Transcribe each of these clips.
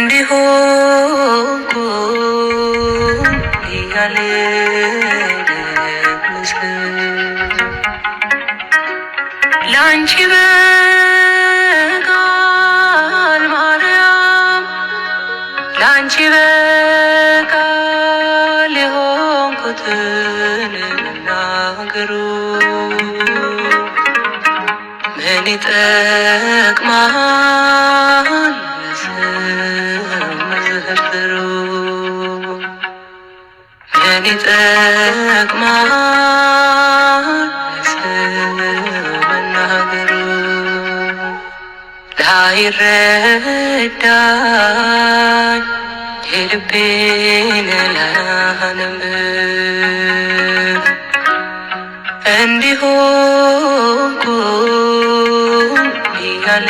እንዲሆንኩ እያለ ላንቺ በቃል ማርያም ላንቺ በቃል የሆንኩትን መናገሩ ምን ይጠቅማል መዘርዘሩ ምን ይጠቅማል መናገሩ ላይረዳኝ የልቤን ላነብብ እንዲሆንኩ እያለ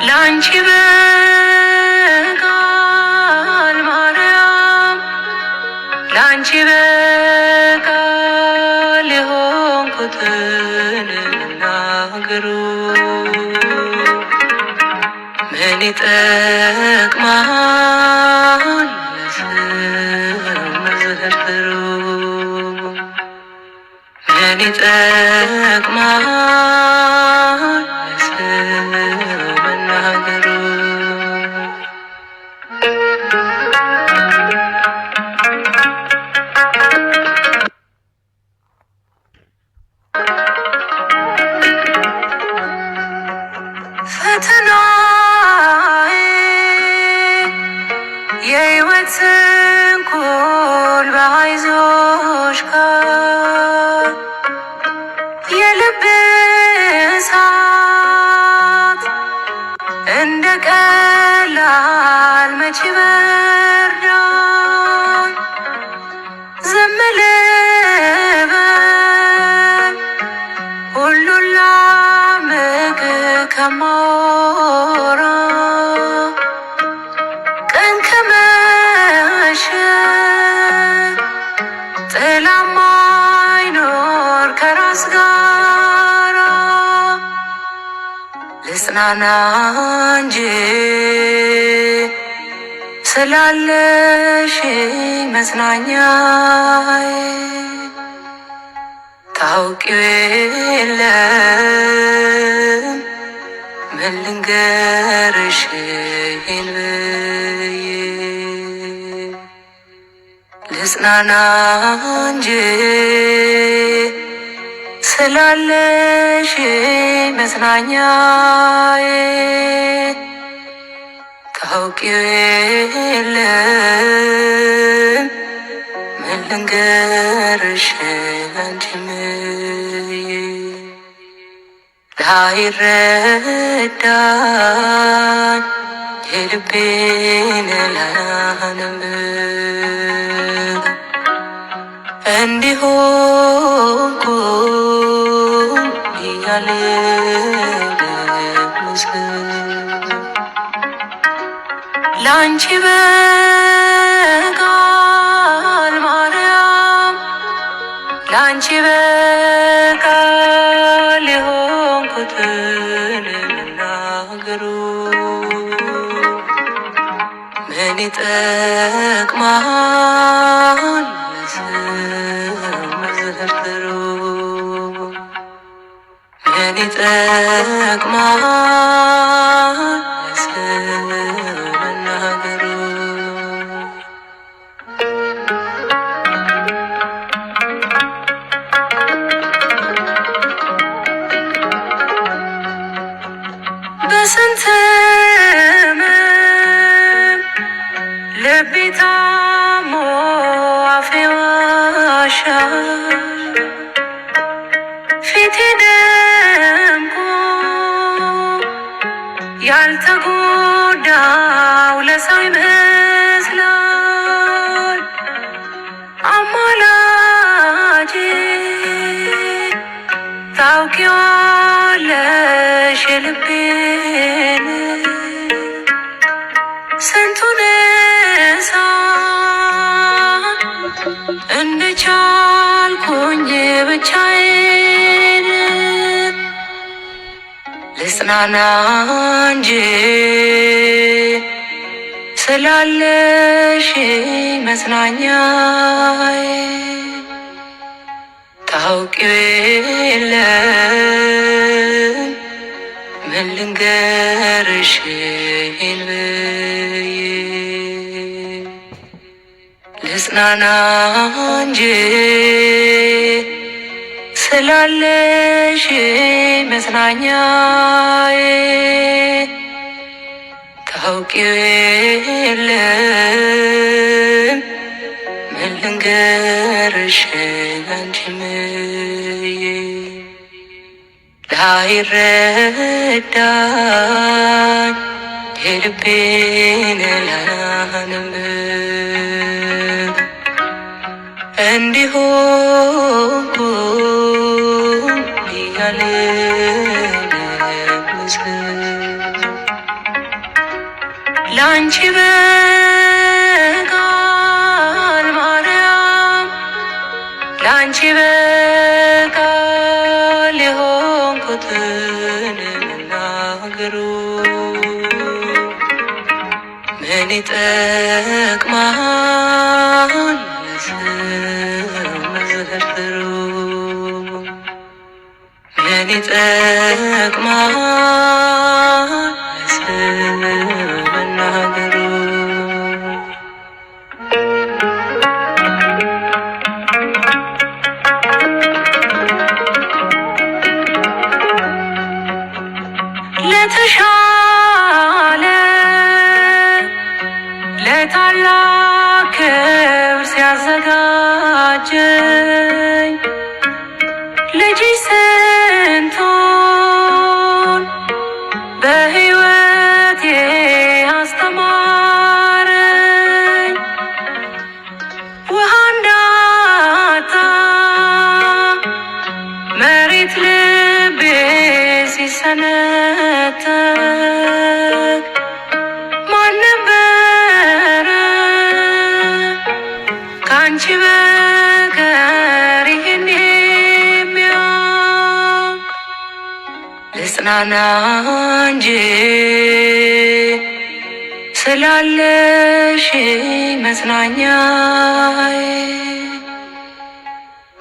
ላንቺ በቃል ማርያም ላንቺ በቃል የሆንኩትን መናገሩ ምን ይጠቅማል መዘርዘሩ ምን ይጠቅማል መናገሩ ፈተናዬ የሕይወት ስንኩል በአይዞሽ ቃል የልብ እሳት እንደ ቀላል መች ይበርዳል ዝም ልበል ሁሉን ላምቅ ከማወራ ቀን ከመሸ ጥላማ አይኖር ከራስ ጋራ ልጽናና እንጂ ስላለሽ መጽናኛዬ ታውቂው የለም ምን ልንገርሽ ይህን ብዬ ልጽናና እንጂ ስላለሽ መጽናኛዬ ታውቂው የለም ምን ልንገርሽ አንቺም ላይረዳኝ የልቤን ላነብብ እንዲሆንኩ እያለ ላንቺ በቃል ማርያም ላንቺ በቃል የሆንኩትን መናገሩ ምን ይጠቅማል መዘርዘሩ ምን ይጠቅማል መናገሩ በስንት ሕመም ልቤ ታሞ አፌ ዋሻል ፊቴ ደምቆ ያልተጎዳው ለሰው ይመስላል አማላጄ ታውቂዋለሽ የልቤን ስንቱን እሳት እንደቻልኩኝ ልጽናና እንጂ ስላለሽ መጽናኛዬ ታውቂው የለም ምን ልንገርሽ ይህን ብዬ ልጽናና እንጂ ስላለሽ መጽናኛዬ ታውቂው የለም ምን ልንገርሽ አንቺም ላይረዳኝ የልቤን ላያንም እንዲሆንኩ እያለ ላንቺ በቃል ማርያም ላንቺ በቃል የሆንኩትን መናገሩ ምን ይጠቅማል መዘርዘሩ ምን ይጠቅማል መናገሩ ለተሻለ ለታላቅ ክብር ሲያዘጋጀኝ ልጅሽ ስንቱን በሕይወቴ አስተማረኝ ውሃ እንዳጣ መሬት ልቤ ሲሰነጠቅ ማን ነበረ ከአንቺ በቀር ይህን የሚያውቅ ልጽናና እንጂ ስላለሽ መጽናኛዬ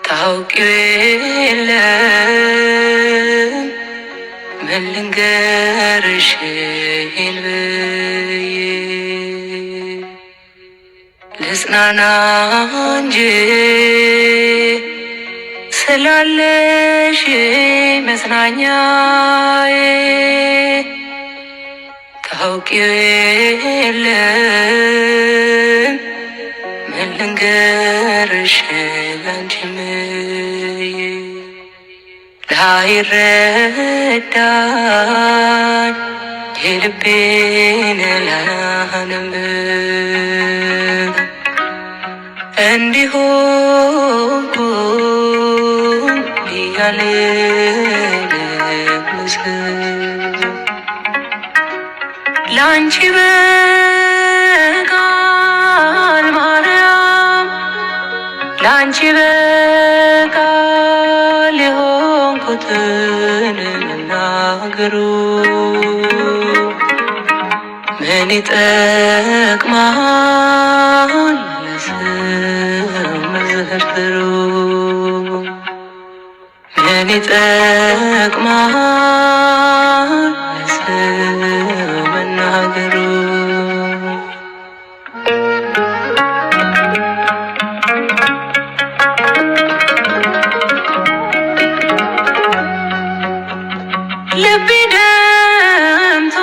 ታውቂው የለም ምን ልንገርሽ ይህን ብዬ ልጽናና እንጂ ስላለሽ መጽናኛዬ ታውቂው የለም ምን ልንገርሽ አንቺም ላይረዳኝ የልቤን ላያንም እንዲሆንኩ እያለ ላንቺ በቃል ማርያም ላንቺ በቃል የሆንኩትን መናገሩ ምን ይጠቅማል መዘርዘሩ ምን ይጠቅማል መናገሩ ልቤ ደምቶ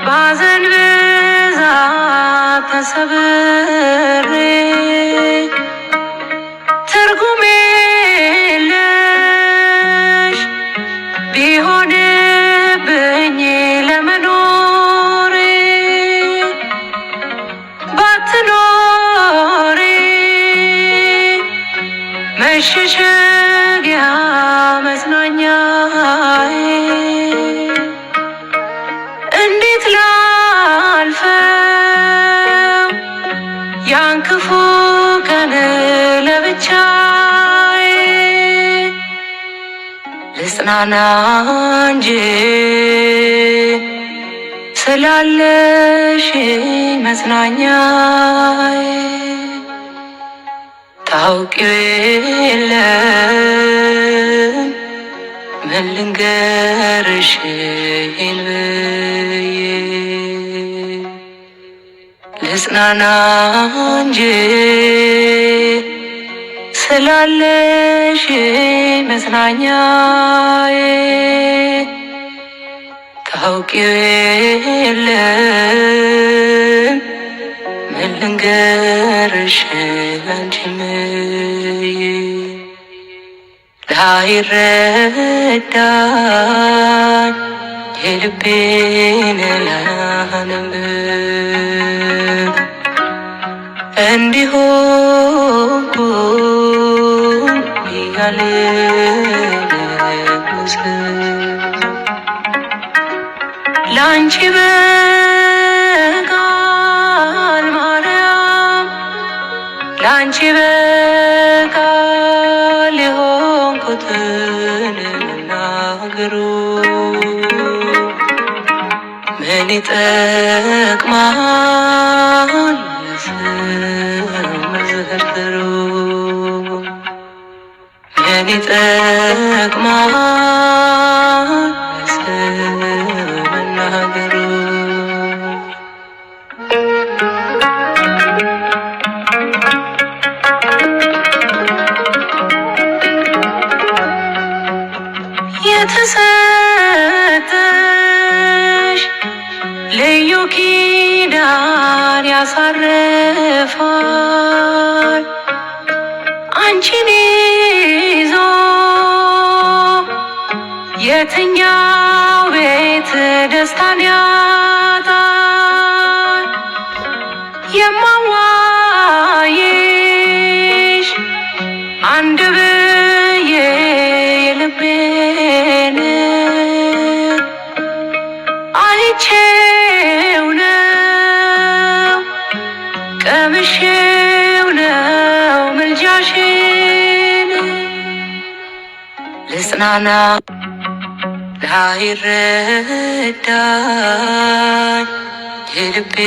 ባዘን ብዛት ተሰብሬ ትርጉም የለሽ ቢሆንብኝ ለመኖሬ ባትኖሬ መሸሸጊያ መጽናኛዬ እንዴት ላልፈው ያን ክፉ ቀን ለብቻዬ ልጽናና እንጂ ስላለሽ መጽናኛዬ ታውቂው የለም ምን ልንገርሽ ይህን ብዬ ልጽናና እንጂ ስላለሽ መጽናኛዬ ታውቂው የለም ምን ልንገርሽ አንቺም ላይረዳኝ የልቤን ያነብ እንዲሆንኩ እያለ ላንቺ በቃል ማርያም ላንቺ በቃል የሆንኩትን መናገሩ ምን ይጠቅማል መዘርዘሩ ምን ይጠቅማል መናገሩ የተሰጠሽ ልዩ ኪዳን ያሳርፋል አንቺን ይዞ የትኛው ቤት ደስታን ያጣል የማዋይሽ አንድ ብዬ የልቤን አይቼው ነው ቀምሼው ነው ምልጃሽን ልጽናና ላይረዳኝ የልቤ